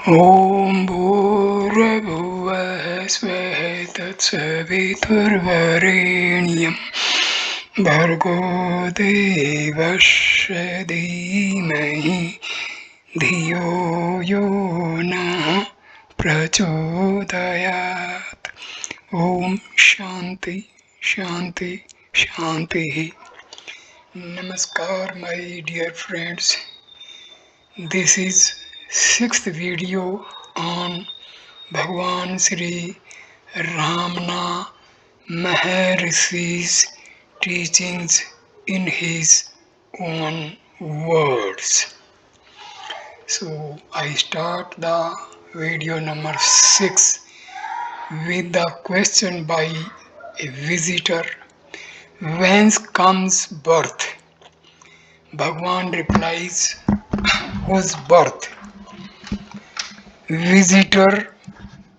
ॐ भूर्भुवः स्वः तत्सवितुर्वरेण्यं भर्गो देवस्य धीमहि धियो यो नः प्रचोदयात्। ॐ शान्ति शान्ति शान्तिः। Namaskar, my dear friends. This is sixth video on Bhagwan Sri Ramana Maharshi's teachings in his own words. So I start the video number 6 with the question by a visitor: whence comes birth? Bhagwan replies, whose birth? Visitor: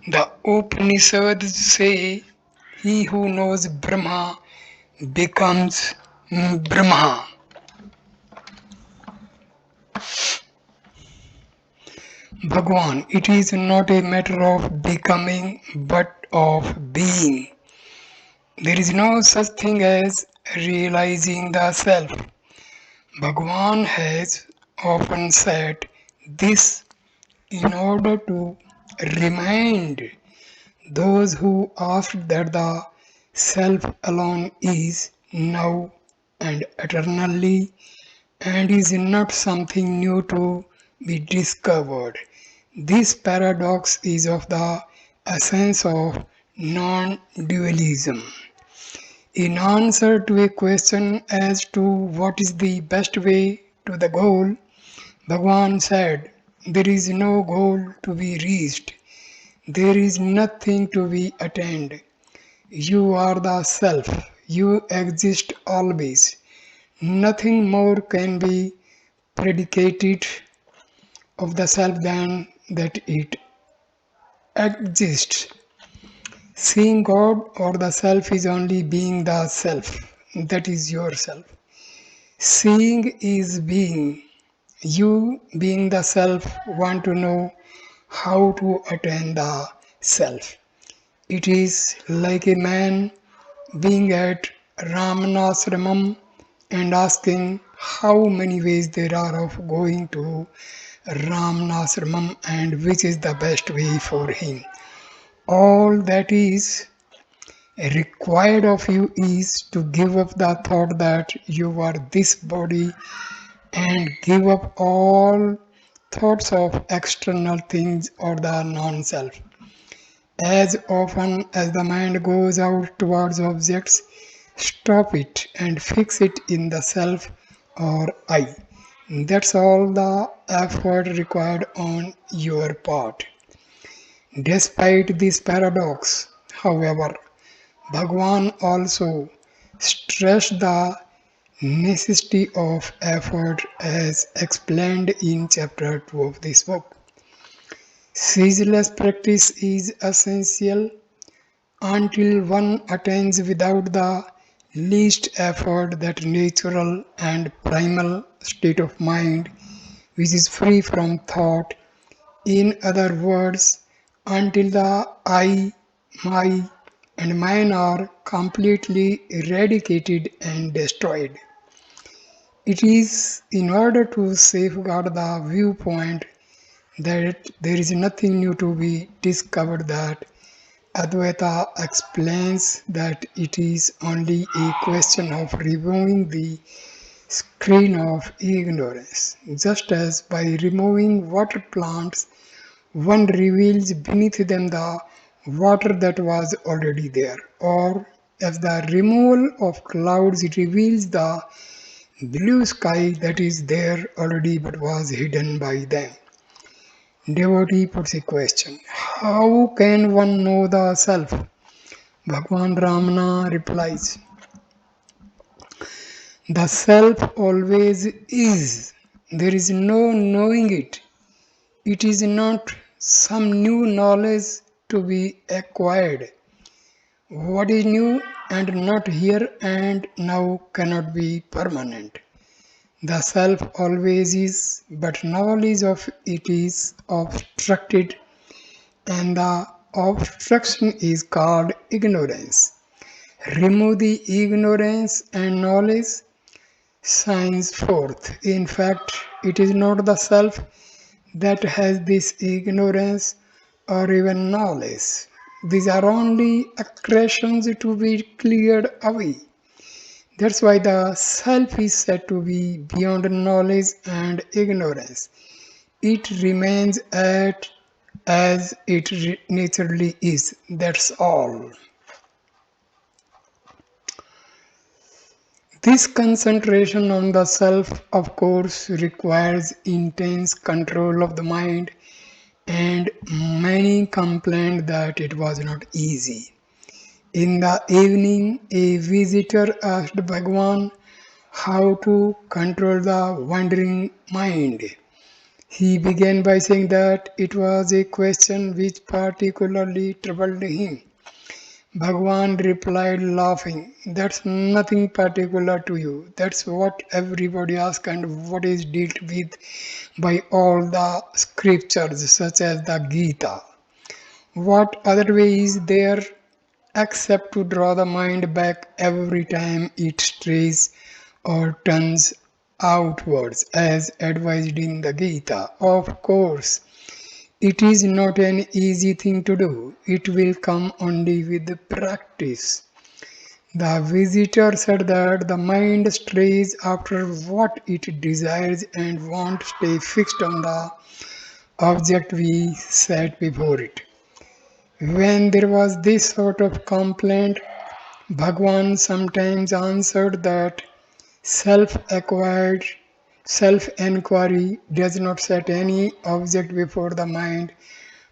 the Upanishads say, he who knows Brahma becomes Brahma. Bhagwan: it is not a matter of becoming but of being. There is no such thing as realizing the self. Bhagwan has often said this in order to remind those who ask that the self alone is now and eternally and is not something new to be discovered. This paradox is of the essence of non-dualism. In answer to a question as to what is the best way to the goal, Bhagwan said, there is no goal to be reached. There is nothing to be attained. You are the self. You exist always. Nothing more can be predicated of the self than that it exists. Seeing God or the self is only being the self. That is yourself. Seeing is being. You, being the self, want to know how to attain the self. It is like a man being at Ramanashramam and asking how many ways there are of going to Ramanashramam and which is the best way for him. All that is required of you is to give up the thought that you are this body and give up all thoughts of external things or the non-self. As often as the mind goes out towards objects, stop it and fix it in the self or I. That's all the effort required on your part. Despite this paradox, however, Bhagwan also stressed the necessity of effort as explained in chapter 2 of this book. Ceaseless practice is essential until one attains without the least effort that natural and primal state of mind which is free from thought. In other words, until the I, my, and mine are completely eradicated and destroyed. It is in order to safeguard the viewpoint that there is nothing new to be discovered that Advaita explains that it is only a question of removing the screen of ignorance. Just as by removing water plants, one reveals beneath them the water that was already there, or as the removal of clouds reveals the blue sky that is there already but was hidden by them. Devotee puts a question: how can one know the self? Bhagwan Ramana replies, the self always is. There is no knowing it. It is not some new knowledge to be acquired. What is new and not here and now cannot be permanent. The self always is, but knowledge of it is obstructed, and the obstruction is called ignorance. Remove the ignorance and knowledge shines forth. In fact, it is not the self that has this ignorance or even knowledge. These are only accretions to be cleared away. That's why the self is said to be beyond knowledge and ignorance. It remains at as it naturally is. That's all. This concentration on the self, of course, requires intense control of the mind, and many complained that it was not easy. In the evening, a visitor asked Bhagwan how to control the wandering mind. He began by saying that it was a question which particularly troubled him. Bhagwan replied laughing, "That's nothing particular to you. That's what everybody asks and what is dealt with by all the scriptures such as the Gita. What other way is there except to draw the mind back every time it strays or turns outwards as advised in the Gita? Of course, it is not an easy thing to do. It will come only with practice." The visitor said that the mind strays after what it desires and won't stay fixed on the object we set before it. When there was this sort of complaint, Bhagwan sometimes answered that self-acquired self-enquiry does not set any object before the mind,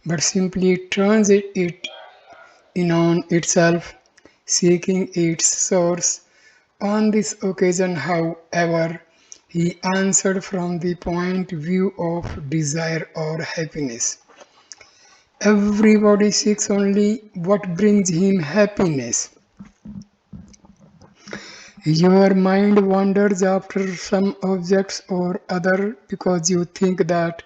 but simply turns it in on itself, seeking its source. On this occasion, however, he answered from the point of view of desire or happiness. Everybody seeks only what brings him happiness. Your mind wanders after some objects or other because you think that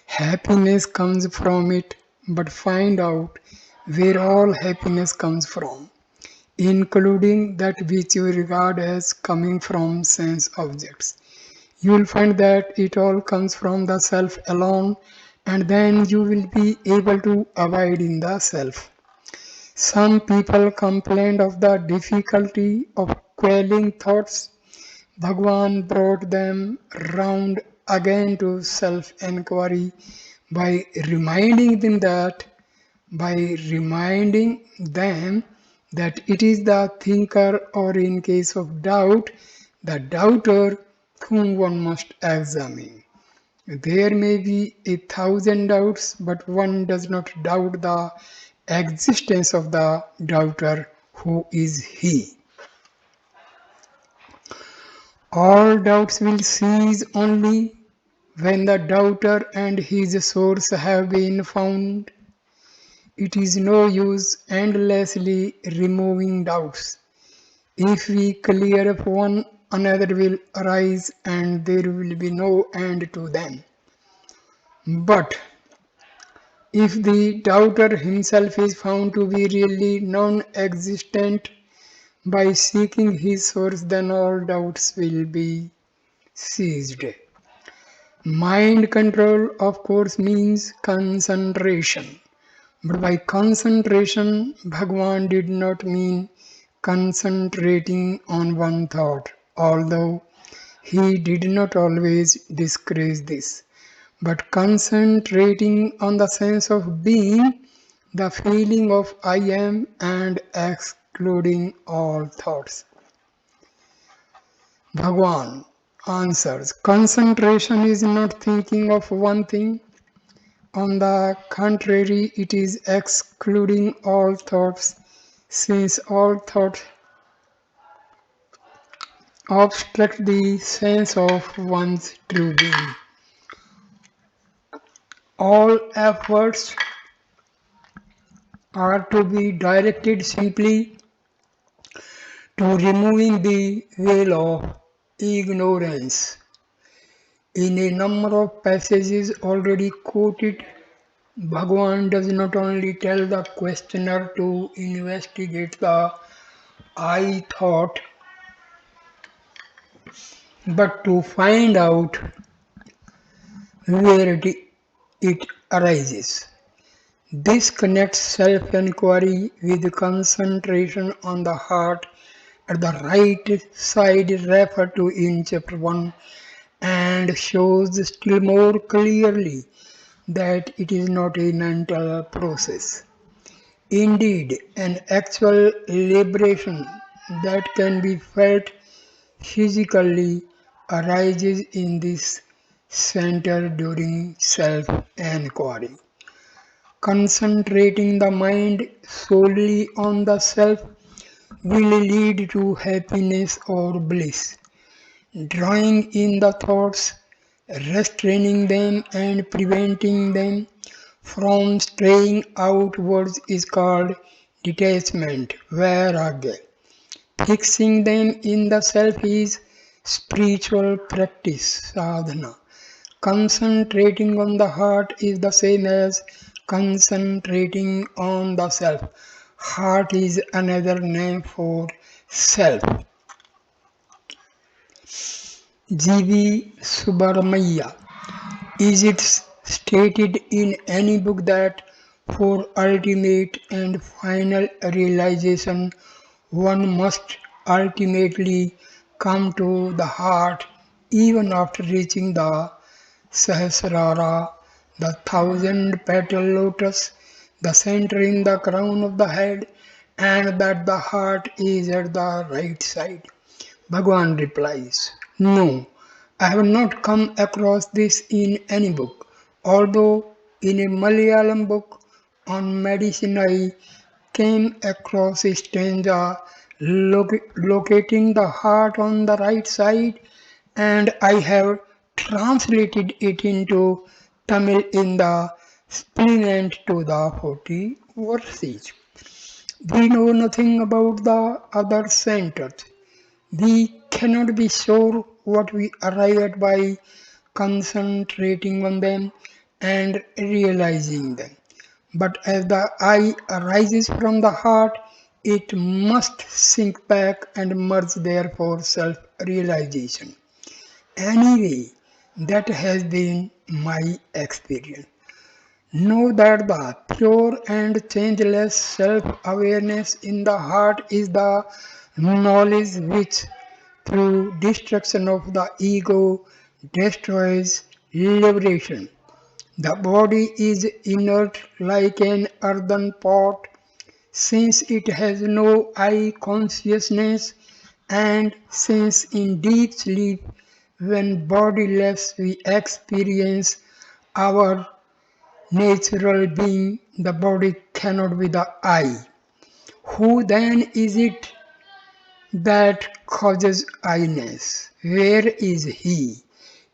happiness comes from it, but find out where all happiness comes from, including that which you regard as coming from sense objects. You will find that it all comes from the self alone, and then you will be able to abide in the self. Some people complained of the difficulty of quelling thoughts. Bhagwan brought them round again to self-enquiry by reminding them that it is the thinker, or in case of doubt, the doubter, whom one must examine. There may be 1,000 doubts, but one does not doubt the existence of the doubter. Who is he? All doubts will cease only when the doubter and his source have been found. It is no use endlessly removing doubts. If we clear up one, another will arise and there will be no end to them. But if the doubter himself is found to be really non-existent by seeking his source, then all doubts will be ceased. Mind control, of course, means concentration. But by concentration, Bhagwan did not mean concentrating on one thought, although he did not always discourage this, but concentrating on the sense of being, the feeling of I am, and excluding all thoughts. Bhagwan answers, concentration is not thinking of one thing. On the contrary, it is excluding all thoughts, since all thoughts obstruct the sense of one's true being. All efforts are to be directed simply to removing the veil of ignorance. In a number of passages already quoted, Bhagwan does not only tell the questioner to investigate the I thought, but to find out where it arises. This connects self-inquiry with concentration on the heart at the right side referred to in chapter 1 and shows still more clearly that it is not a mental process. Indeed, an actual liberation that can be felt physically arises in this center during self-inquiry. Concentrating the mind solely on the self will lead to happiness or bliss. Drawing in the thoughts, restraining them and preventing them from straying outwards is called detachment, vairagya. Fixing them in the self is spiritual practice, sadhana. Concentrating on the heart is the same as concentrating on the self. Heart is another name for self. G.V. Subramanya. Is it stated in any book that for ultimate and final realization one must ultimately come to the heart even after reaching the Sahasrara, the thousand petal lotus, the center in the crown of the head, and that the heart is at the right side? Bhagwan replies, no, I have not come across this in any book, although in a Malayalam book on medicine I came across a stanza locating the heart on the right side, and I have translated it into Tamil in the supplement to the 40 verses. We know nothing about the other centers. We cannot be sure what we arrive at by concentrating on them and realizing them. But as the I arises from the heart, it must sink back and merge there for self-realization. Anyway, that has been my experience. Know that the pure and changeless self-awareness in the heart is the knowledge which, through destruction of the ego, destroys liberation. The body is inert like an earthen pot, since it has no I consciousness, and since in deep sleep, when bodiless we experience our natural being, the body cannot be the I. Who then is it that causes I-ness? Where is he?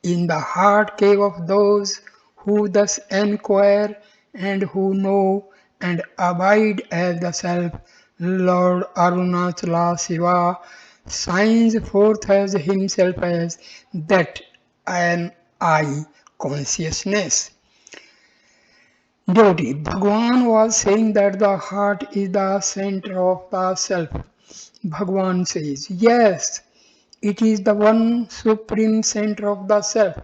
In the heart cave of those who thus enquire and who know and abide as the self, Lord Arunachala Shiva shines forth as himself as that an I consciousness. Devotee, Bhagwan was saying that the heart is the center of the self. Bhagwan says, yes, it is the one supreme center of the self.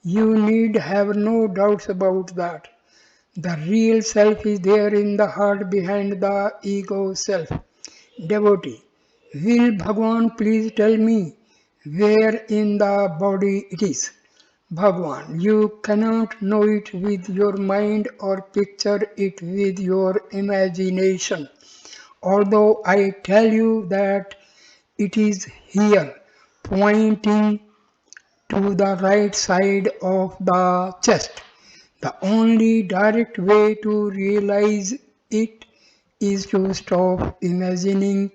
You need have no doubts about that. The real self is there in the heart behind the ego self. Devotee, will Bhagwan please tell me where in the body it is? Bhagwan, you cannot know it with your mind or picture it with your imagination. Although I tell you that it is here, pointing to the right side of the chest. The only direct way to realize it is to stop imagining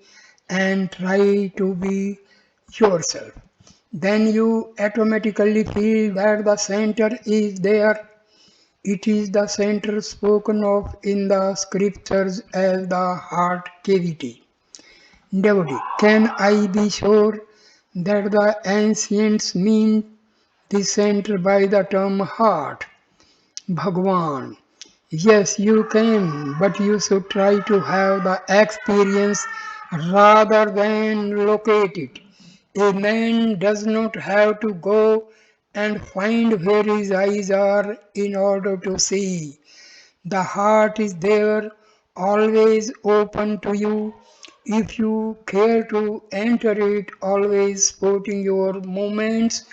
and try to be yourself. Then you automatically feel that the center is there. It is the center spoken of in the scriptures as the heart cavity. Devotee, can I be sure that the ancients mean this center by the term heart. Bhagwan. Yes, you can, but you should try to have the experience rather than locate it. A man does not have to go and find where his eyes are in order to see. The heart is there, always open to you. If you care to enter it, always supporting your movements,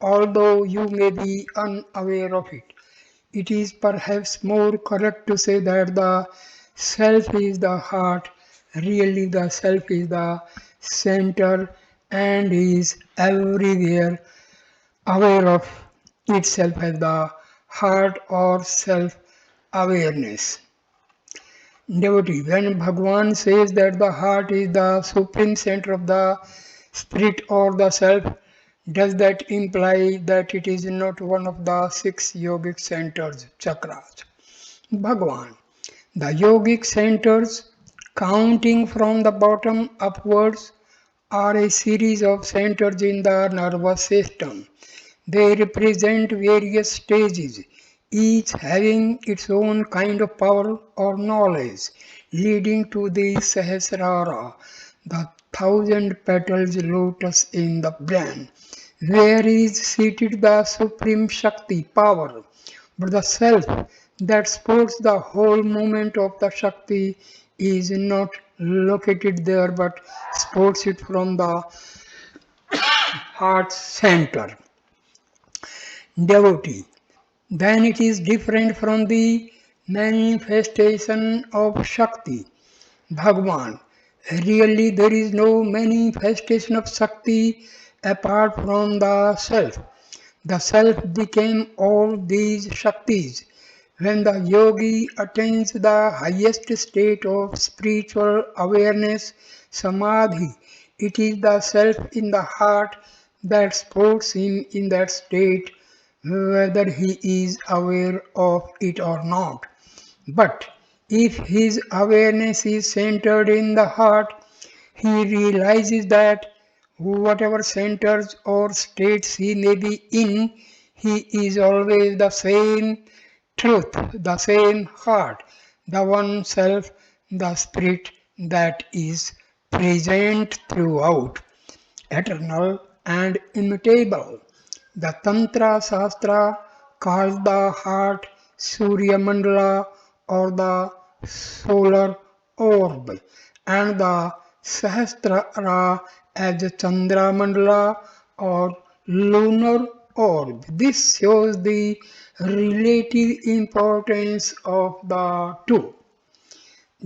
although you may be unaware of it. It is perhaps more correct to say that the self is the heart, really the self is the center and is everywhere aware of itself as the heart or self awareness. Devotee, when Bhagwan says that the heart is the supreme center of the spirit or the self, does that imply that it is not one of the six yogic centers, chakras? Bhagwan, the yogic centers, counting from the bottom upwards, are a series of centers in the nervous system. They represent various stages, each having its own kind of power or knowledge, leading to the Sahasrara, the thousand petals lotus in the brain, where is seated the supreme Shakti power. But the self that supports the whole movement of the Shakti is not located there but supports it from the heart center. Devotee. Then it is different from the manifestation of Shakti. Bhagwan. Really, there is no manifestation of Shakti apart from the Self. The Self became all these Shaktis. When the yogi attains the highest state of spiritual awareness, samadhi, it is the Self in the heart that supports him in that state, whether he is aware of it or not. But if his awareness is centered in the heart, he realizes that whatever centers or states he may be in, he is always the same truth, the same heart, the one self, the spirit that is present throughout, eternal and immutable. The Tantra Shastra calls the heart Surya Mandala or the solar orb, and the Sahasrara as Chandra Mandala or lunar orb. This shows the relative importance of the two.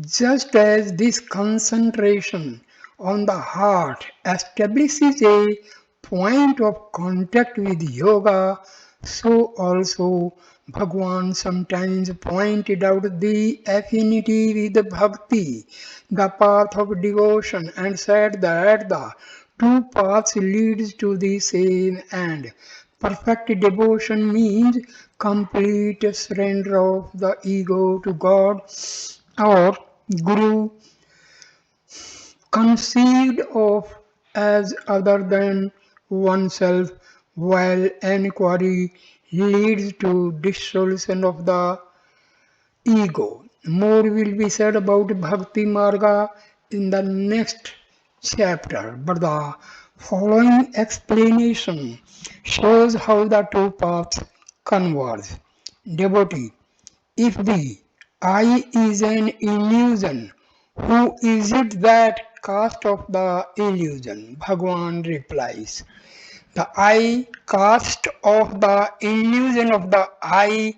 Just as this concentration on the heart establishes a point of contact with yoga, so also Bhagwan sometimes pointed out the affinity with bhakti, the path of devotion, and said that the two paths leads to the same end. Perfect devotion means complete surrender of the ego to God or Guru, conceived of as other than oneself, while enquiry leads to dissolution of the ego. More will be said about Bhakti Marga in the next chapter, but the following explanation shows how the two paths converge. Devotee, if the I is an illusion, who is it that cast off the illusion? Bhagwan replies, the I cast off the illusion of the I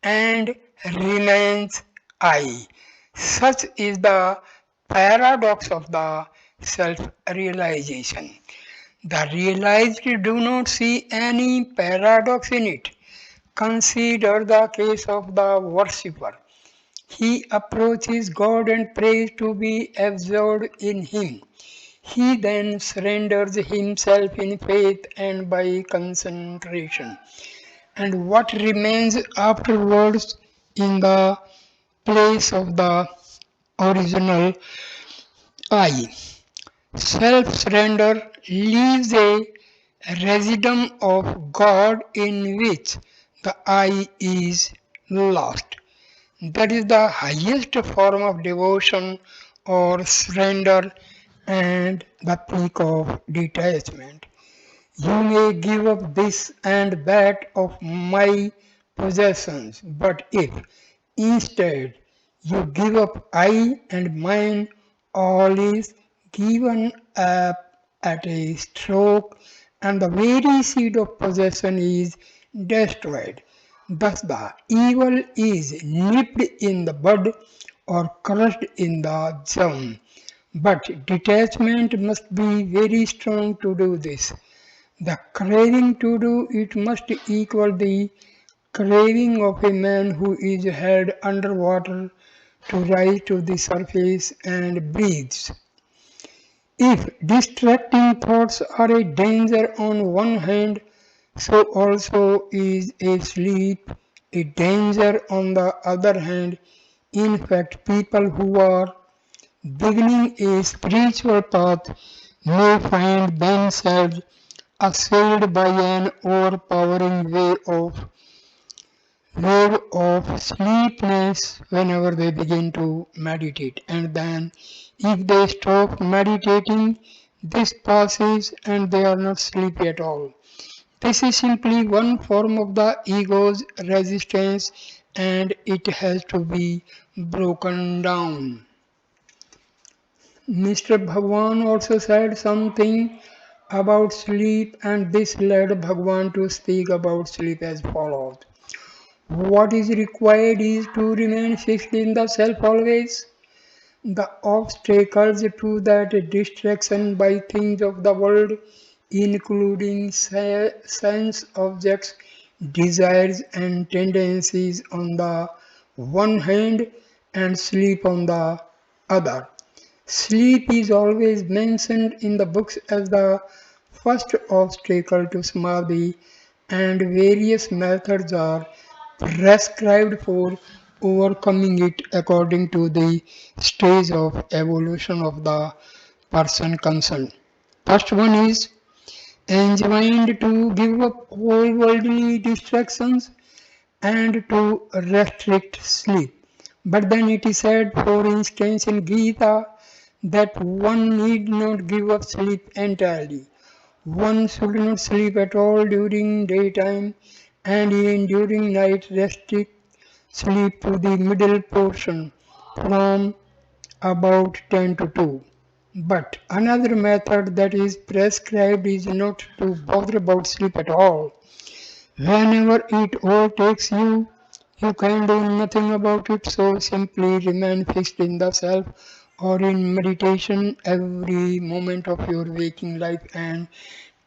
and remains I. Such is the paradox of the self-realization. The realized do not see any paradox in it. Consider the case of the worshipper. He approaches God and prays to be absorbed in Him. He then surrenders himself in faith and by concentration. And what remains afterwards in the place of the original I? Self surrender leaves a Residuum of God in which the I is lost. That is the highest form of devotion or surrender and the peak of detachment. You may give up this and that of my possessions, but if instead you give up I and mine, all is given up at a stroke, and the very seed of possession is destroyed. Thus, the evil is nipped in the bud or crushed in the germ. But detachment must be very strong to do this. The craving to do it must equal the craving of a man who is held under water to rise to the surface and breathes. If distracting thoughts are a danger on one hand, so also is a sleep a danger on the other hand. In fact, people who are beginning a spiritual path may find themselves assailed by an overpowering wave of sleepiness whenever they begin to meditate. And then, if they stop meditating, this passes and they are not sleepy at all. This is simply one form of the ego's resistance and it has to be broken down. Mr. Bhagwan also said something about sleep, and this led Bhagwan to speak about sleep as follows. What is required is to remain fixed in the self always. The obstacles to that distraction by things of the world, including sense objects, desires, and tendencies on the one hand, and sleep on the other. Sleep is always mentioned in the books as the first obstacle to samadhi, and various methods are prescribed for overcoming it according to the stage of evolution of the person concerned. First one is enjoined to give up all worldly distractions and to restrict sleep. But then it is said, for instance, in Gita, that one need not give up sleep entirely. One should not sleep at all during daytime, and even during night restrict sleep to the middle portion from about 10 to 2. But another method that is prescribed is not to bother about sleep at all. Whenever it overtakes you, you can do nothing about it, so simply remain fixed in the self or in meditation every moment of your waking life and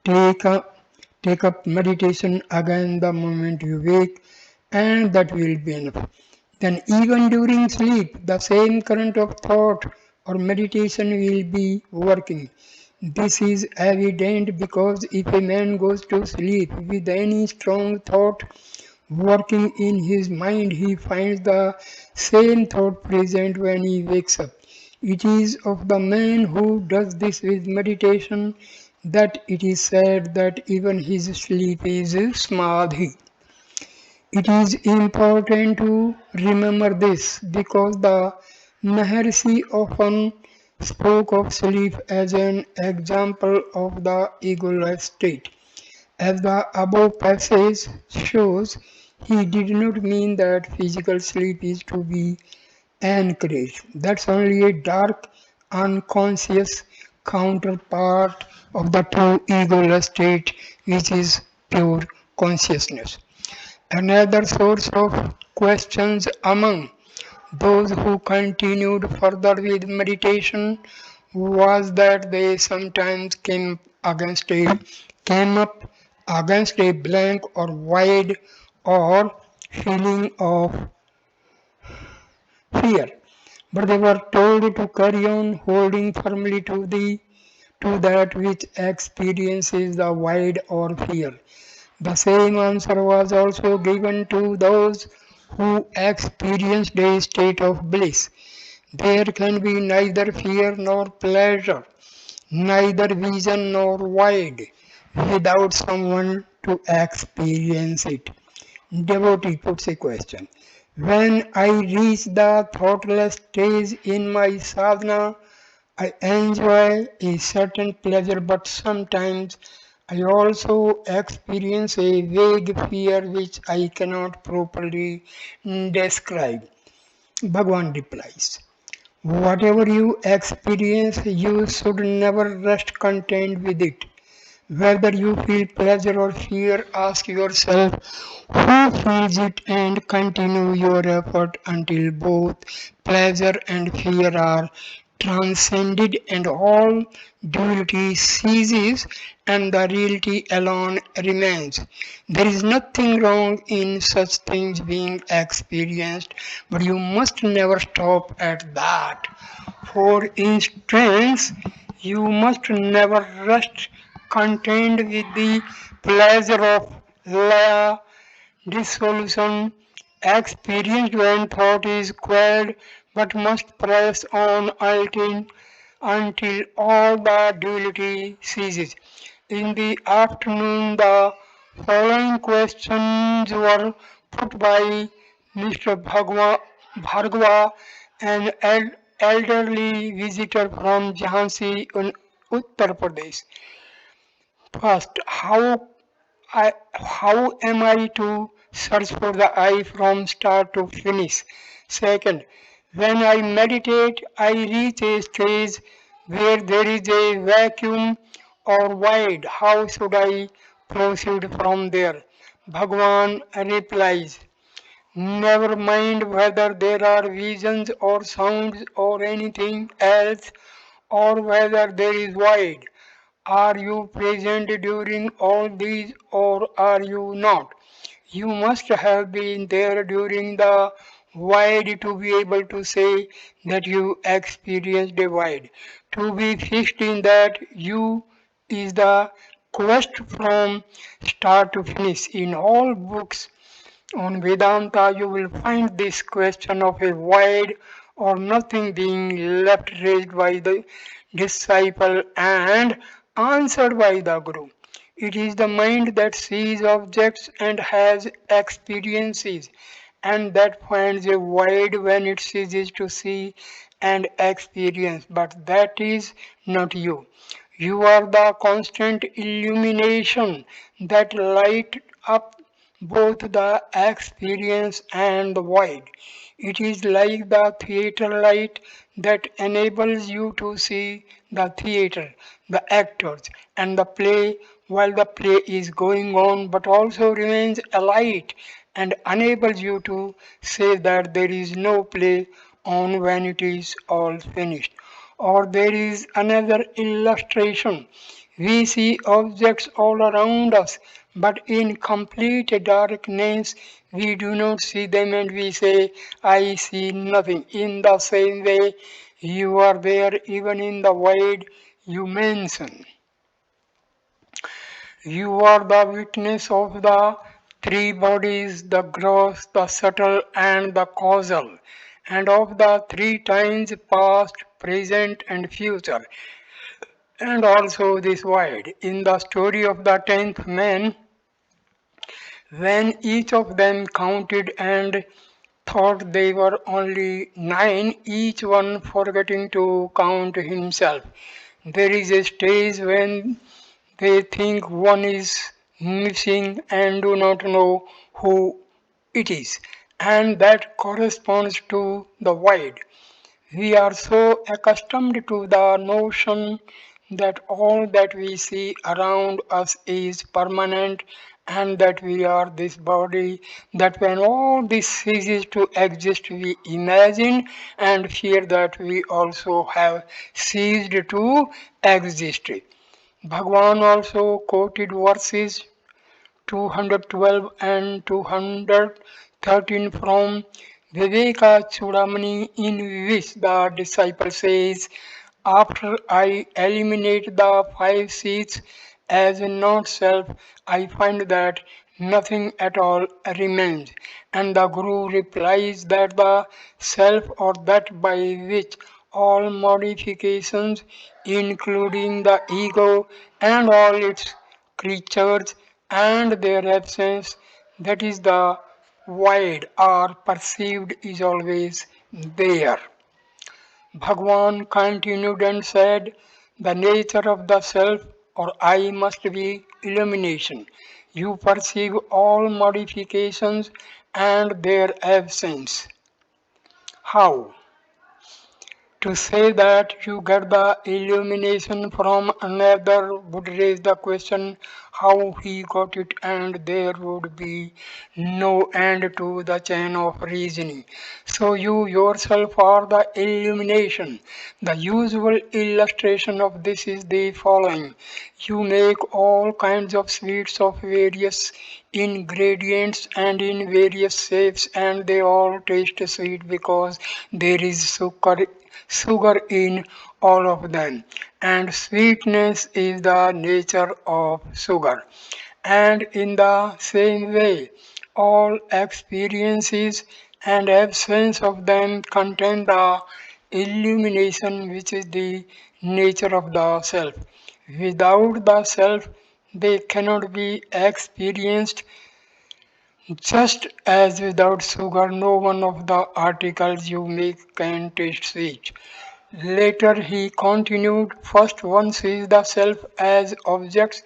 take up, take up meditation again the moment you wake, and that will be enough. Then, even during sleep, the same current of thought or meditation will be working. This is evident because if a man goes to sleep with any strong thought working in his mind, he finds the same thought present when he wakes up. It is of the man who does this with meditation that it is said that even his sleep is samadhi. It is important to remember this because the Maharshi often spoke of sleep as an example of the egoless state. As the above passage shows, he did not mean that physical sleep is to be encouraged. That's only a dark, unconscious counterpart of the true egoless state, which is pure consciousness. Another source of questions among those who continued further with meditation was that they sometimes came up against a blank or void or feeling of fear, but they were told to carry on holding firmly to that which experiences the void or fear. The same answer was also given to those who experienced a state of bliss. There can be neither fear nor pleasure, neither vision nor void. without someone to experience it. Devotee puts a question. When I reach the thoughtless stage in my sadhana, I enjoy a certain pleasure, but sometimes I also experience a vague fear which I cannot properly describe. Bhagwan replies, whatever you experience, you should never rest content with it. Whether you feel pleasure or fear, ask yourself who feels it and continue your effort until both pleasure and fear are transcended and all duality ceases and the reality alone remains. There is nothing wrong in such things being experienced, but you must never stop at that. For instance, you must never rest content with the pleasure of laya dissolution experienced when thought is quelled, but must press on until all the duality ceases. In the afternoon, the following questions were put by Mr. Bhargava, an elderly visitor from Jhansi in Uttar Pradesh. First, how am I to search for the I from start to finish? Second, when I meditate, I reach a stage where there is a vacuum or void. How should I proceed from there? Bhagwan replies, never mind whether there are visions or sounds or anything else, or whether there is void. Are you present during all these or are you not? You must have been there during the void to be able to say that you experienced a void. To be fixed in that you is the quest from start to finish. In all books on Vedanta, you will find this question of a void or nothing being left raised by the disciple and answered by the Guru. It is the mind that sees objects and has experiences, and that finds a void when it ceases to see and experience. But that is not you. You are the constant illumination that light up both the experience and the void. It is like the theater light that enables you to see the theater, the actors, and the play while the play is going on, but also remains a light and enables you to say that there is no play on when it is all finished. Or there is another illustration. We see objects all around us, but in complete darkness we do not see them and we say, I see nothing. In the same way, you are there even in the void you mention. You are the witness of the three bodies, the gross, the subtle, and the causal, and of the three times past, present, and future, and also this void. In the story of the tenth man, when each of them counted and thought they were only nine, each one forgetting to count himself. There is a stage when they think one is missing and do not know who it is, and that corresponds to the void. We are so accustomed to the notion that all that we see around us is permanent and that we are this body, that when all this ceases to exist, we imagine and fear that we also have ceased to exist. Bhagwan also quoted verses 212 and 213 from Viveka Chudamani, in which the disciple says, after I eliminate the five seats as not self, I find that nothing at all remains. And the Guru replies that the self or that by which all modifications, including the ego and all its creatures and their absence, that is the void or perceived is always there. Bhagwan continued and said, the nature of the self or I must be illumination. You perceive all modifications and their absence. How? To say that you get the illumination from another would raise the question how he got it, and there would be no end to the chain of reasoning. So, you yourself are the illumination. The usual illustration of this is the following: you make all kinds of sweets of various ingredients and in various shapes, and they all taste sweet because there is sugar in all of them, and sweetness is the nature of sugar. And in the same way, all experiences and absence of them contain the illumination which is the nature of the self. Without the self, they cannot be experienced, just as without sugar, no one of the articles you make can taste sweet. Later he continued, first one sees the self as objects,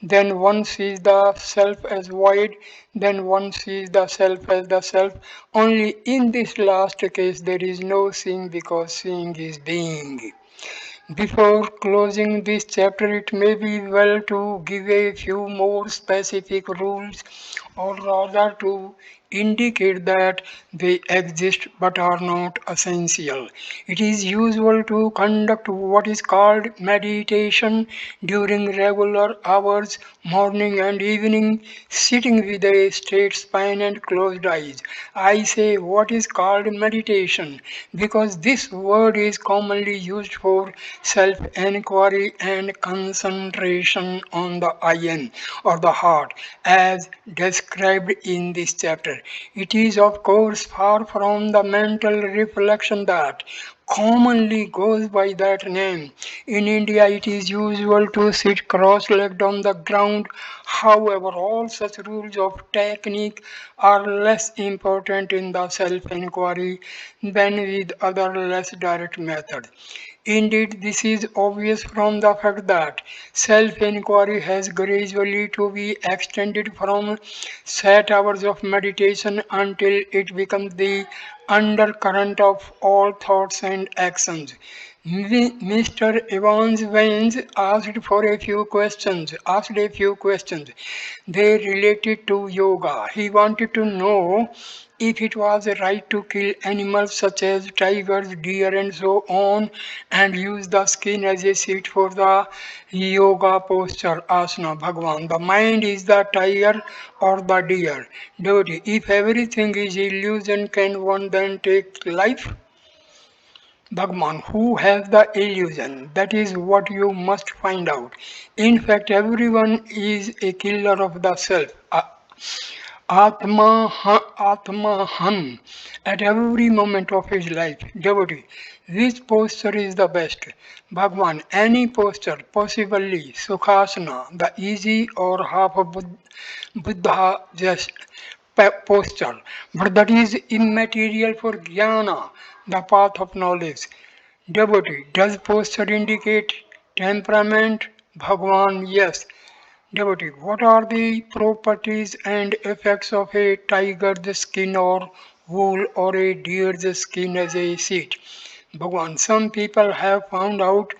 then one sees the self as void, then one sees the self as the self. Only in this last case there is no seeing because seeing is being. Before closing this chapter, it may be well to give a few more specific rules, or rather to indicate that they exist but are not essential. It is usual to conduct what is called meditation during regular hours, morning and evening, sitting with a straight spine and closed eyes. I say what is called meditation because this word is commonly used for self inquiry and concentration on the IN or the heart as described in this chapter. It is, of course, far from the mental reflection that commonly goes by that name. In India, it is usual to sit cross legged on the ground. However, all such rules of technique are less important in the self inquiry than with other less direct methods. Indeed, this is obvious from the fact that self inquiry has gradually to be extended from set hours of meditation until it becomes the undercurrent of all thoughts and actions. Mr. Evans Vance asked a few questions. They related to yoga. He wanted to know if it was right to kill animals such as tigers, deer, and so on, and use the skin as a seat for the yoga posture asana. Bhagwan, the mind is the tiger or the deer. Devotee, if everything is illusion, can one then take life? Bhagwan, who has the illusion? That is what you must find out. In fact, everyone is a killer of the self. Atman at every moment of his life. Devotee, which posture is the best? Bhagwan, any posture, possibly Sukhasana, the easy or half of Buddha just posture. But that is immaterial for jnana, the path of knowledge. Devotee, does posture indicate temperament? Bhagwan, yes. Devotee, what are the properties and effects of a tiger's skin or wool or a deer's skin as a seat? Bhagwan, some people have found out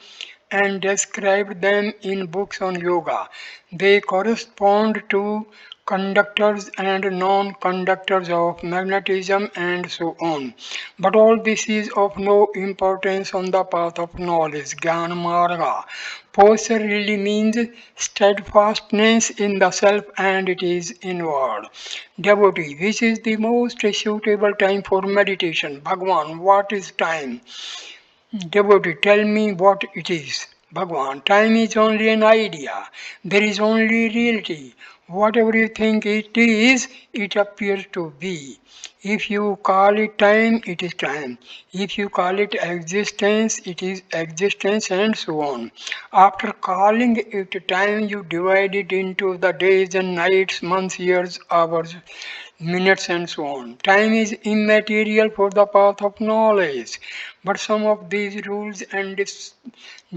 and described them in books on yoga. They correspond to conductors and non-conductors of magnetism and so on. But all this is of no importance on the path of knowledge, Jnana Marga. Posture really means steadfastness in the self and it is inward. Devotee, which is the most suitable time for meditation? Bhagwan, what is time? Devotee, tell me what it is. Bhagwan, time is only an idea. There is only reality. Whatever you think it is, it appears to be. If you call it time, it is time. If you call it existence, it is existence, and so on. After calling it time, you divide it into the days and nights, months, years, hours, minutes, and so on. Time is immaterial for the path of knowledge, but some of these rules and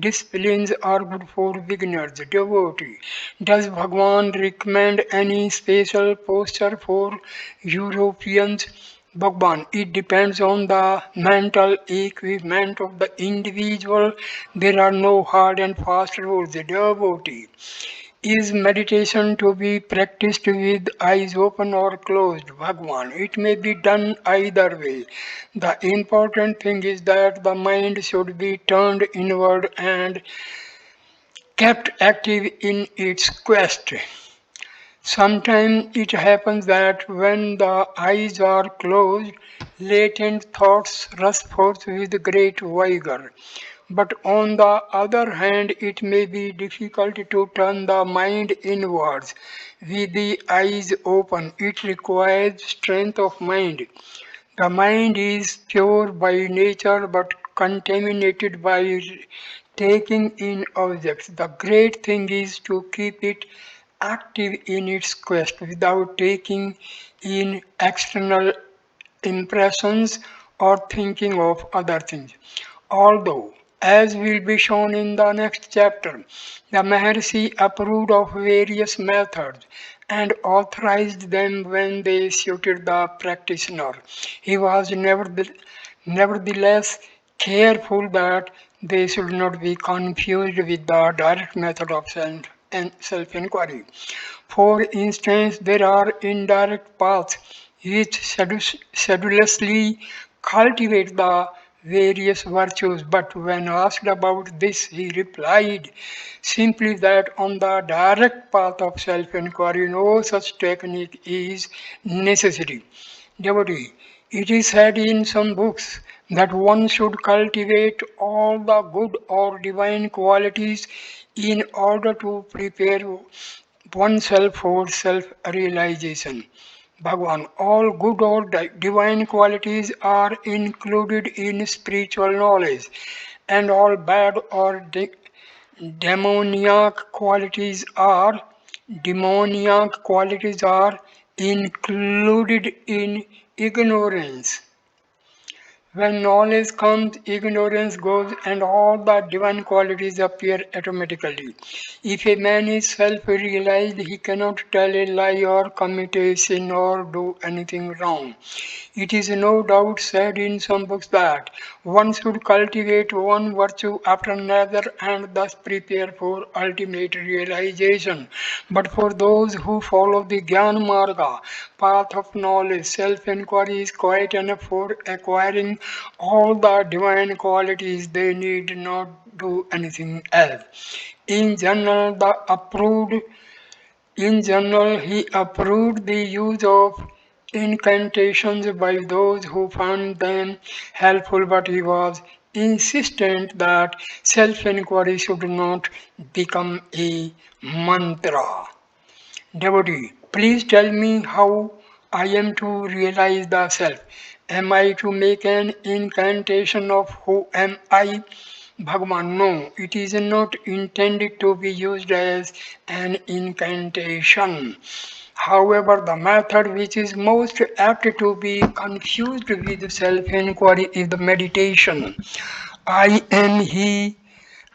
disciplines are good for beginners, devotee. Does Bhagwan recommend any special posture for Europeans? Bhagwan, it depends on the mental equipment of the individual. There are no hard and fast rules. Devotee. Is meditation to be practiced with eyes open or closed? Bhagwan. It may be done either way. The important thing is that the mind should be turned inward and kept active in its quest. Sometimes it happens that when the eyes are closed, latent thoughts rush forth with great vigor. But on the other hand, it may be difficult to turn the mind inwards with the eyes open. It requires strength of mind. The mind is pure by nature but contaminated by taking in objects. The great thing is to keep it active in its quest without taking in external impressions or thinking of other things. Although, as will be shown in the next chapter, the Maharshi approved of various methods and authorized them when they suited the practitioner. He was nevertheless careful that they should not be confused with the direct method of self inquiry. For instance, there are indirect paths which sedulously cultivate the various virtues, but when asked about this, he replied simply that on the direct path of self inquiry, no such technique is necessary. Devotee, it is said in some books that one should cultivate all the good or divine qualities in order to prepare oneself for self realization. Bhagwan, all good or divine qualities are included in spiritual knowledge, and all bad or demoniac qualities are demoniac qualities are included in ignorance. When knowledge comes, ignorance goes, and all the divine qualities appear automatically. If a man is self realized, he cannot tell a lie or commit a sin or do anything wrong. It is no doubt said in some books that one should cultivate one virtue after another and thus prepare for ultimate realization. But for those who follow the Gyan Marga, path of knowledge, self inquiry is quite enough for acquiring all the divine qualities. They need not do anything else. In general, the approved in general, he approved the use of incantations by those who found them helpful, but he was insistent that self inquiry should not become a mantra. Devotee, please tell me how I am to realize the self. Am I to make an incantation of who am I? Bhagwan, no, it is not intended to be used as an incantation. However, the method which is most apt to be confused with self inquiry is the meditation. I am He,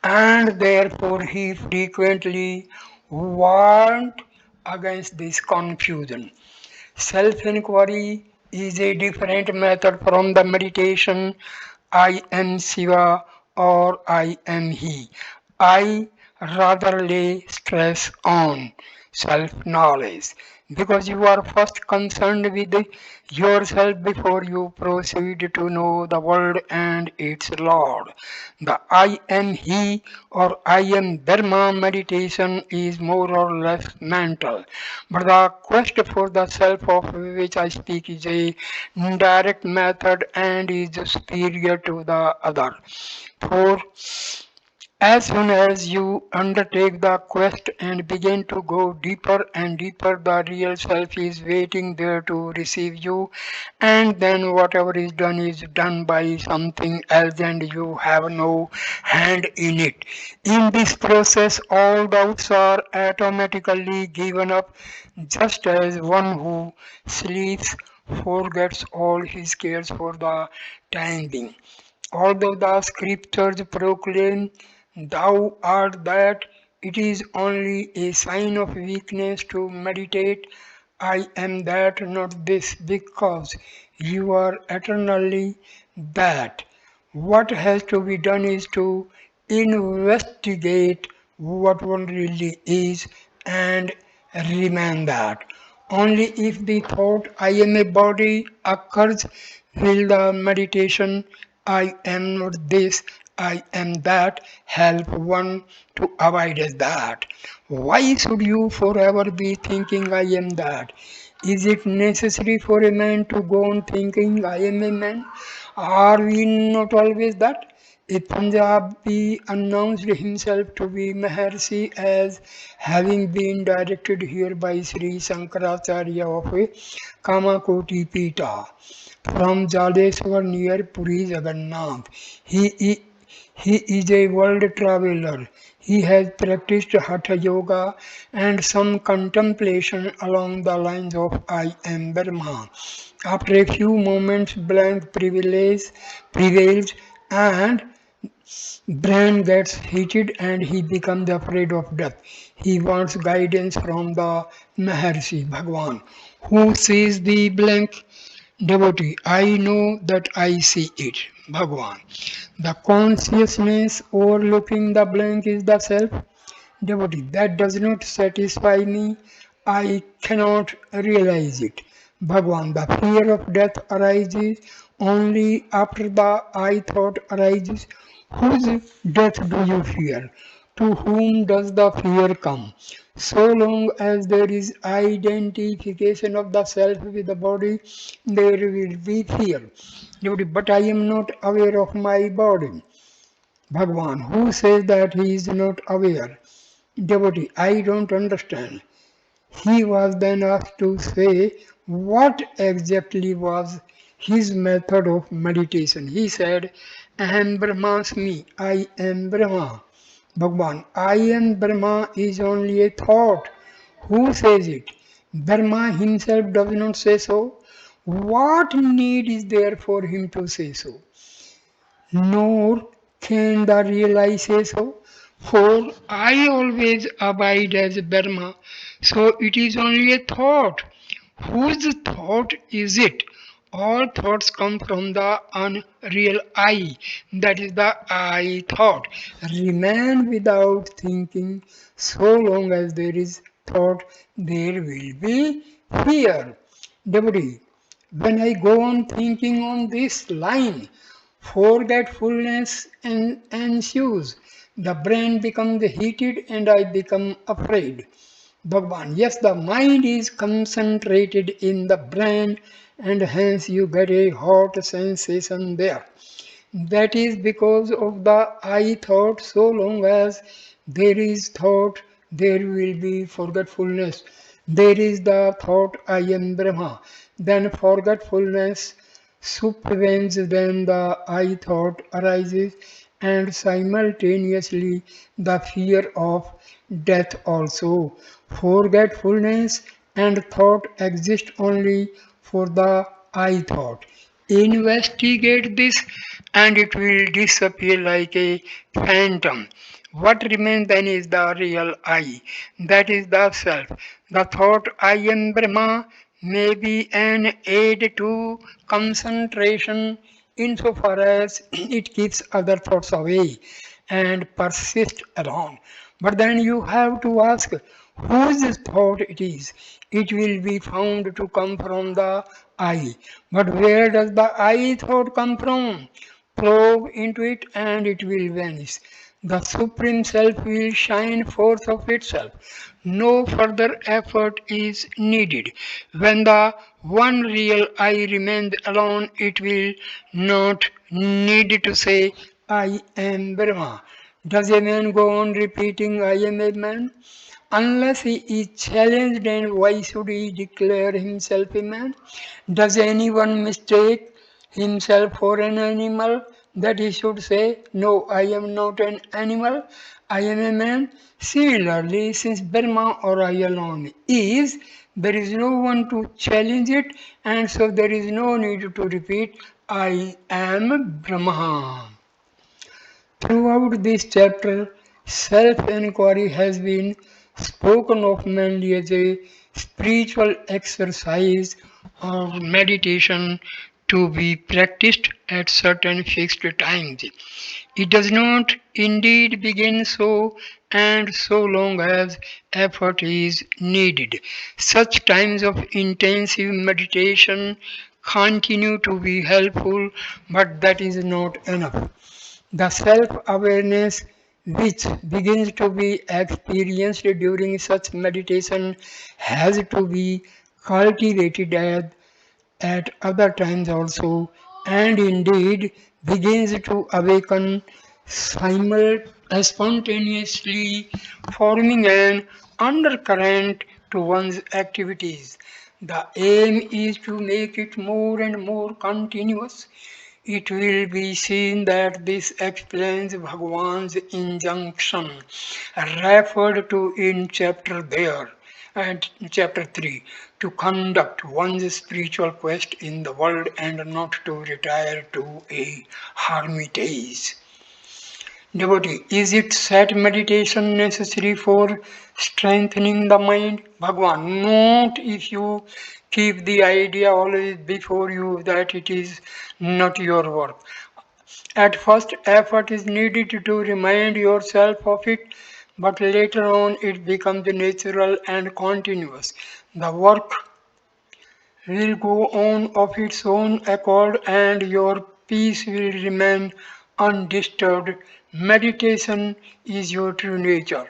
and therefore he frequently warned against this confusion. Self inquiry is a different method from the meditation I am Shiva or I am He. I rather lay stress on self knowledge because you are first concerned with yourself before you proceed to know the world and its Lord. The I am He or I am Dharma meditation is more or less mental, but the quest for the self of which I speak is a direct method and is superior to the other. For As soon as you undertake the quest and begin to go deeper and deeper, the real self is waiting there to receive you, and then whatever is done by something else, and you have no hand in it. In this process, all doubts are automatically given up, just as one who sleeps forgets all his cares for the time being. Although the scriptures proclaim, Thou art that, it is only a sign of weakness to meditate, I am that, not this, because you are eternally that. What has to be done is to investigate what one really is and remain that. Only if the thought I am a body occurs will the meditation I am not this, I am that help one to avoid that. Why should you forever be thinking I am that? Is it necessary for a man to go on thinking I am a man? Are we not always that? A Punjabi announced himself to be Maharshi as having been directed here by Sri Shankaracharya of Kamakoti Pita from Jadeswar near Puri Jagannath. He is a world traveler. He has practiced Hatha Yoga and some contemplation along the lines of I am Brahma. After a few moments, blank prevails and brain gets heated and he becomes afraid of death. He wants guidance from the Maharshi Bhagwan, who sees the blank devotee. I know that I see it, Bhagwan. The consciousness overlooking the blank is the self. Devotee, that does not satisfy me. I cannot realize it. Bhagwan, the fear of death arises only after the I thought arises. Whose death do you fear? To whom does the fear come? So long as there is identification of the self with the body, there will be fear. Devotee, but I am not aware of my body. Bhagwan, who says that he is not aware? Devotee, I don't understand. He was then asked to say what exactly was his method of meditation. He said, Aham Brahmasmi, I am Brahma. Bhagwan, I am Brahma is only a thought. Who says it? Brahma himself does not say so. What need is there for him to say so? Nor can the realize say so. For I always abide as Brahma, so it is only a thought. Whose thought is it? All thoughts come from the unreal I, that is the I thought. Remain without thinking, so long as there is thought, there will be fear. Devotee, when I go on thinking on this line, forgetfulness ensues. The brain becomes heated and I become afraid. Bhagwan, yes, the mind is concentrated in the brain and hence you get a hot sensation there. That is because of the I thought, so long as there is thought, there will be forgetfulness. There is the thought, I am Brahma. Then forgetfulness supervenes, then the I thought arises, and simultaneously the fear of death also. Forgetfulness and thought exist only for the I thought. Investigate this and it will disappear like a phantom. What remains then is the real I, that is the self. The thought I am Brahma may be an aid to concentration insofar as it keeps other thoughts away and persist alone. But then you have to ask whose thought it is. It will be found to come from the I. But where does the I thought come from? Probe into it and it will vanish. The Supreme Self will shine forth of itself. No further effort is needed. When the one real I remains alone, it will not need to say, I am Brahma. Does a man go on repeating, I am a man? Unless he is challenged, and why should he declare himself a man? Does anyone mistake himself for an animal that he should say, no, I am not an animal, I am a man? Similarly, since Brahma or I alone is, there is no one to challenge it, and so there is no need to repeat, I am Brahma. Throughout this chapter, self-inquiry has been spoken of mainly as a spiritual exercise or meditation to be practiced at certain fixed times. It does not indeed begin so and so long as effort is needed. Such times of intensive meditation continue to be helpful, but that is not enough. The self-awareness which begins to be experienced during such meditation has to be cultivated at other times also, and indeed begins to awaken spontaneously, forming an undercurrent to one's activities. The aim is to make it more and more continuous. It will be seen that this explains Bhagwan's injunction referred to in chapter there and chapter 3 to conduct one's spiritual quest in the world and not to retire to a hermitage. Devotee, is it set meditation necessary for strengthening the mind? Bhagwan, not if you keep the idea always before you that it is not your work. At first, effort is needed to remind yourself of it, but later on it becomes natural and continuous. The work will go on of its own accord and your peace will remain undisturbed. Meditation is your true nature.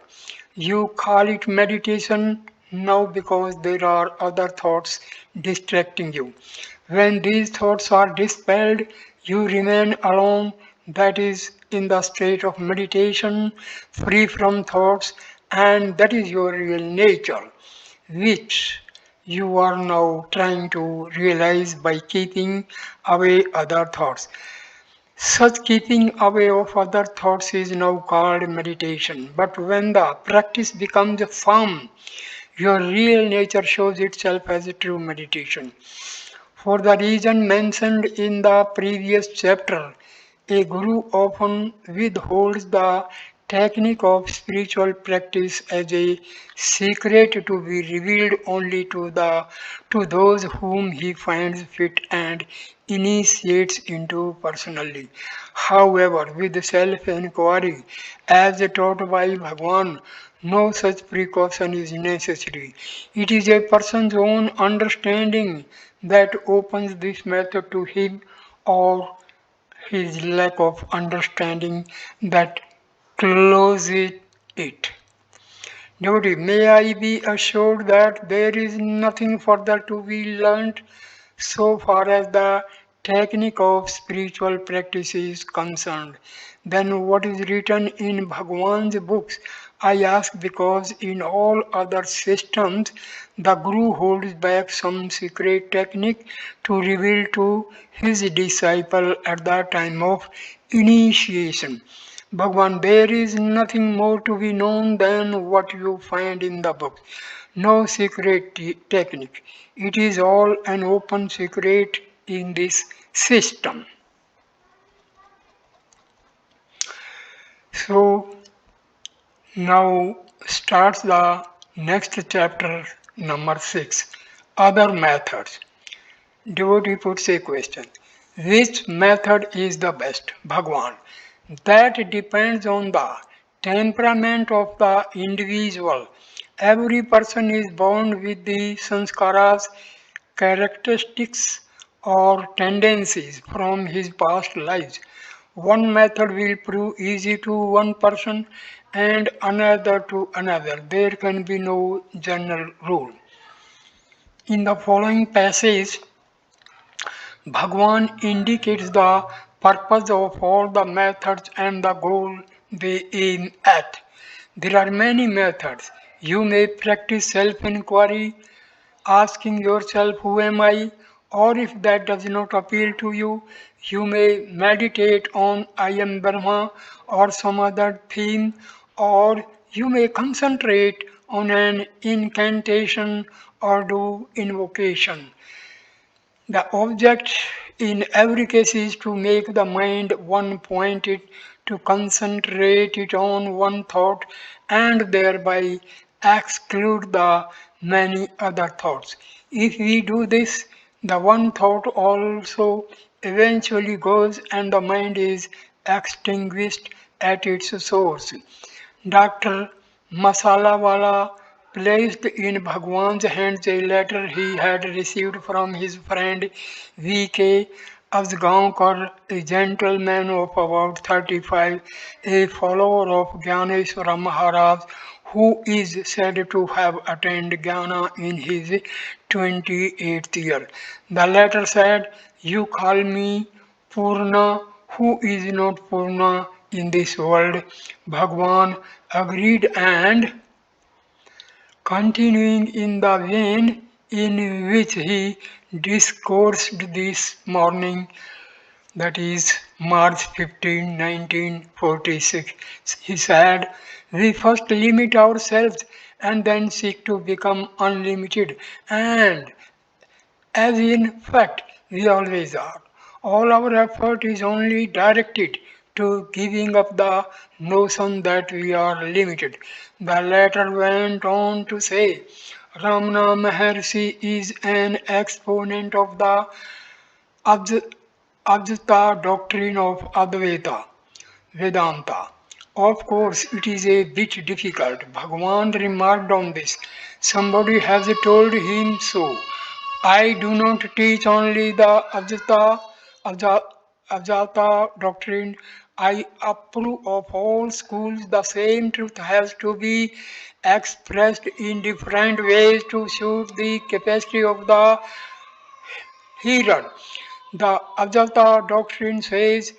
You call it meditation now because there are other thoughts distracting you. When these thoughts are dispelled, you remain alone, that is, in the state of meditation, free from thoughts, and that is your real nature, which you are now trying to realize by keeping away other thoughts. Such keeping away of other thoughts is now called meditation. But when the practice becomes firm, your real nature shows itself as a true meditation. For the reason mentioned in the previous chapter, a guru often withholds the technique of spiritual practice as a secret to be revealed only to those whom he finds fit and initiates into personally. However, with self-inquiry, as taught by Bhagwan, no such precaution is necessary. It is a person's own understanding that opens this method to him or his lack of understanding that closes it. Devotee, may I be assured that there is nothing further to be learned so far as the technique of spiritual practice is concerned than what is written in Bhagwan's books. I ask because in all other systems, the Guru holds back some secret technique to reveal to his disciple at the time of initiation. Bhagwan, there is nothing more to be known than what you find in the book. No secret technique. It is all an open secret in this system. So now starts the next chapter, number 6. Other methods. Devotee puts a question. Which method is the best? Bhagwan. That depends on the temperament of the individual. Every person is born with the sanskaras, characteristics, or tendencies from his past lives. One method will prove easy to one person and another to another. There can be no general rule. In the following passage, Bhagwan indicates the purpose of all the methods and the goal they aim at. There are many methods. You may practice self inquiry, asking yourself, who am I? Or if that does not appeal to you, you may meditate on I am Brahma or some other theme, or you may concentrate on an incantation or do invocation. The object in every case is to make the mind one pointed, to concentrate it on one thought and thereby exclude the many other thoughts. If we do this, the one thought also eventually goes and the mind is extinguished at its source. Dr. Masalawala placed in Bhagwan's hands a letter he had received from his friend V.K. Asgaonkar, a gentleman of about 35, a follower of Gyaneshwara Maharaj, who is said to have attained Jnana in his 28th year. The letter said, "You call me Purna, who is not Purna in this world." Bhagwan agreed and, continuing in the vein in which he discoursed this morning, that is March 15, 1946, he said, "We first limit ourselves and then seek to become unlimited, and as in fact we always are. All our effort is only directed to giving up the notion that we are limited." The letter went on to say, Ramana Maharshi is an exponent of the Advaita doctrine of Advaita, Vedanta. Of course, it is a bit difficult. Bhagwan remarked on this. Somebody has told him so. I do not teach only the Aja- Ajata doctrine. I approve of all schools. The same truth has to be expressed in different ways to suit the capacity of the hearer. The Ajata doctrine says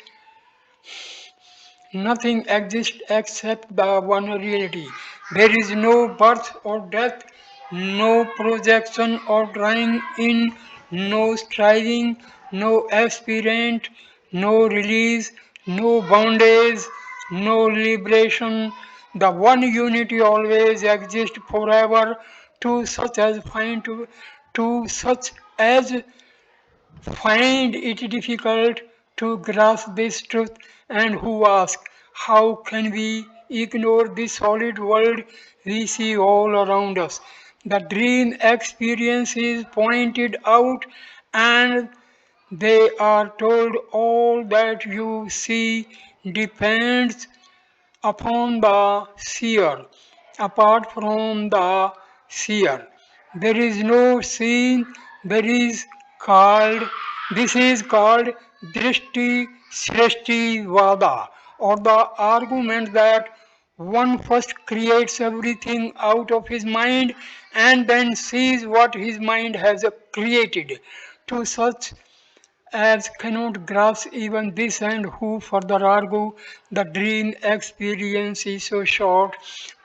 nothing exists except the one reality. There is no birth or death, no projection or drawing in, no striving, no aspirant, no release, no bondage, no liberation. The one unity always exists forever. To such as find it difficult to grasp this truth and who ask, how can we ignore this solid world we see all around us? The dream experience is pointed out and they are told all that you see depends upon the seer. Apart from the seer, there is no seeing. There is called. This is called drishti shrishti vada, or the argument that one first creates everything out of his mind and then sees what his mind has created. To such as cannot grasp even this and who further argue the dream experience is so short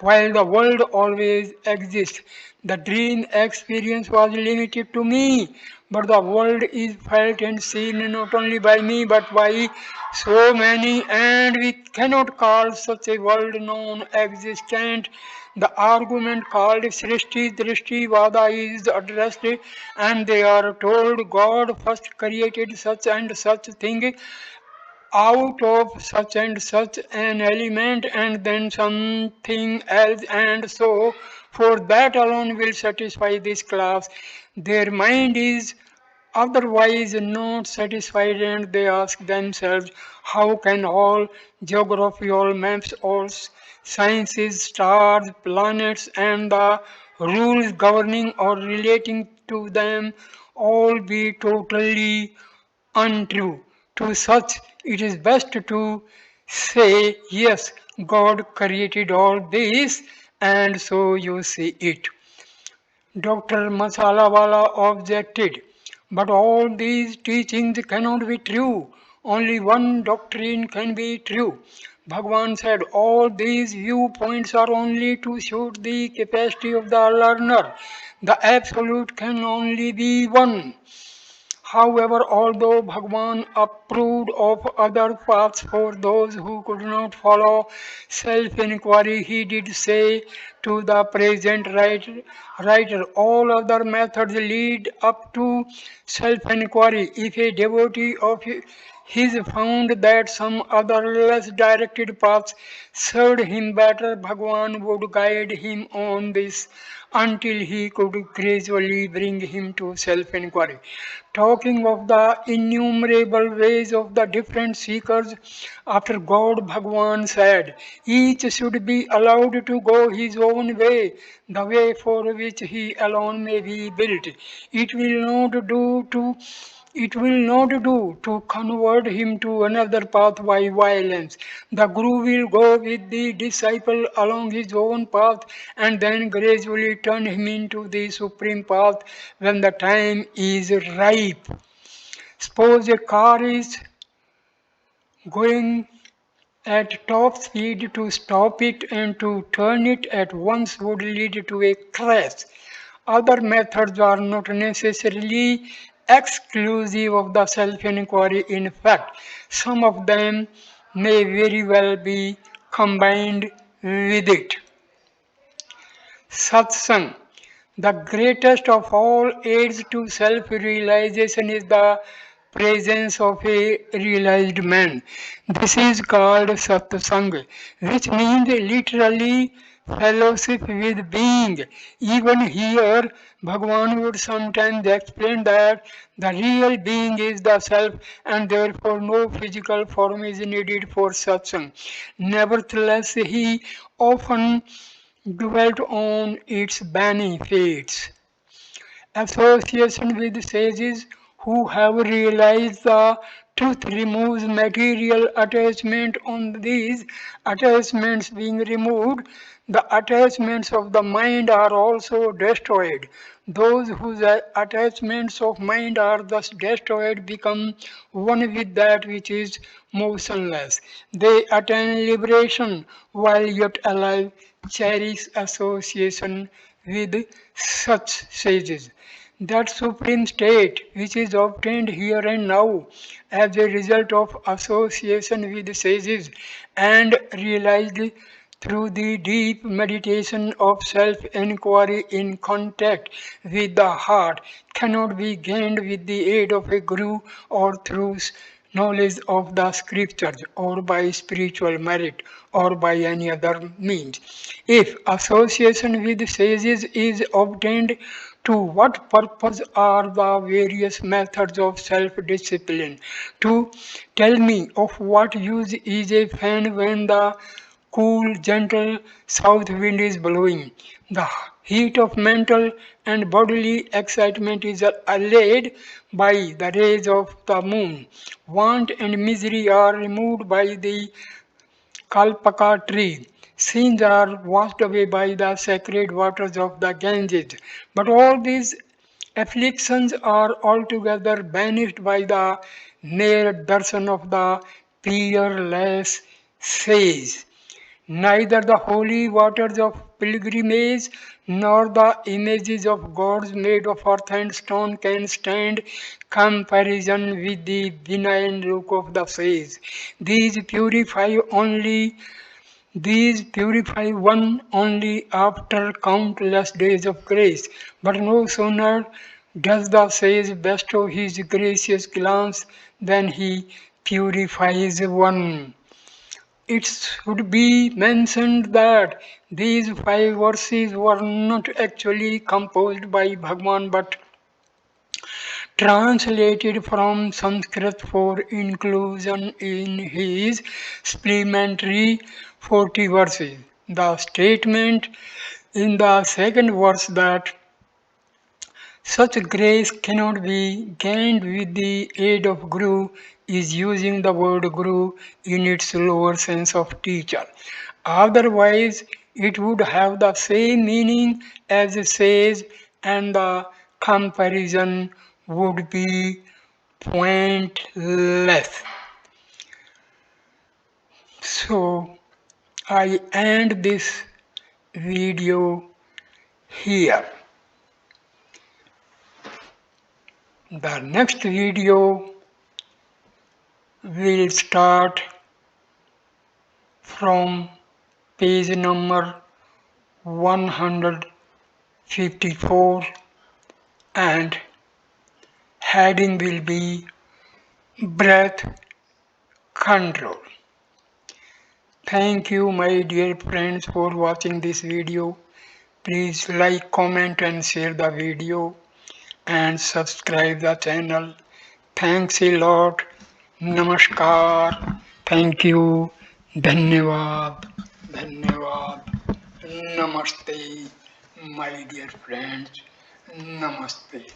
while the world always exists. The dream experience was limited to me, but the world is felt and seen not only by me but by so many, and we cannot call such a world non-existent. The argument called Srishti Drishti Vada is addressed, and they are told God first created such and such thing out of such and such an element and then something else, and so for that alone will satisfy this class. Their mind is otherwise not satisfied and they ask themselves, how can all geography, all maps, all sciences, stars, planets, and the rules governing or relating to them all be totally untrue? To such, it is best to say, yes, God created all this, and so you see it. Dr. Masalawala objected, but all these teachings cannot be true. Only one doctrine can be true. Bhagwan said, all these viewpoints are only to suit the capacity of the learner. The absolute can only be one. However, although Bhagwan approved of other paths for those who could not follow self-inquiry, he did say to the present writer, all other methods lead up to self-inquiry. If a devotee of his found that some other less directed paths served him better, Bhagwan would guide him on this until he could gradually bring him to self inquiry. Talking of the innumerable ways of the different seekers after God, Bhagwan said, each should be allowed to go his own way, the way for which he alone may be built. It will not do to it will not do to convert him to another path by violence. The Guru will go with the disciple along his own path and then gradually turn him into the supreme path when the time is ripe. Suppose a car is going at top speed, to stop it and to turn it at once would lead to a crash. Other methods are not necessarily exclusive of the self inquiry. In fact, some of them may very well be combined with it. Satsang. The greatest of all aids to self realization is the presence of a realized man. This is called satsang, which means literally fellowship with being. Even here, Bhagwan would sometimes explain that the real being is the self and therefore no physical form is needed for satsang. Nevertheless, he often dwelt on its benefits. Association with sages who have realized the truth removes material attachment. On these attachments being removed, the attachments of the mind are also destroyed. Those whose attachments of mind are thus destroyed become one with that which is motionless. They attain liberation while yet alive, cherish association with such sages. That supreme state which is obtained here and now as a result of association with sages and realized through the deep meditation of self inquiry in contact with the heart cannot be gained with the aid of a guru or through knowledge of the scriptures or by spiritual merit or by any other means. If association with sages is obtained, to what purpose are the various methods of self discipline? To tell me of what use is a fan when the cool, gentle south wind is blowing. The heat of mental and bodily excitement is allayed by the rays of the moon. Want and misery are removed by the Kalpaka tree. Sins are washed away by the sacred waters of the Ganges. But all these afflictions are altogether banished by the near darshan of the peerless sage. Neither the holy waters of pilgrimage nor the images of gods made of earth and stone can stand comparison with the benign look of the sage. These purify only these purify one only after countless days of grace. But no sooner does the sage bestow his gracious glance than he purifies one. It should be mentioned that these five verses were not actually composed by Bhagwan but translated from Sanskrit for inclusion in his supplementary 40 verses. The statement in the second verse that such grace cannot be gained with the aid of Guru is using the word Guru in its lower sense of teacher. Otherwise, it would have the same meaning as sage, and the comparison would be pointless. So I end this video here. The next video will start from page number 154 and heading will be breath control. Thank you my dear friends for watching this video. Please like, comment and share the video and subscribe the channel. Thanks a lot. Namaskar. Thank you. Dhanyavad. Dhanyavad. Namaste. My dear friends. Namaste.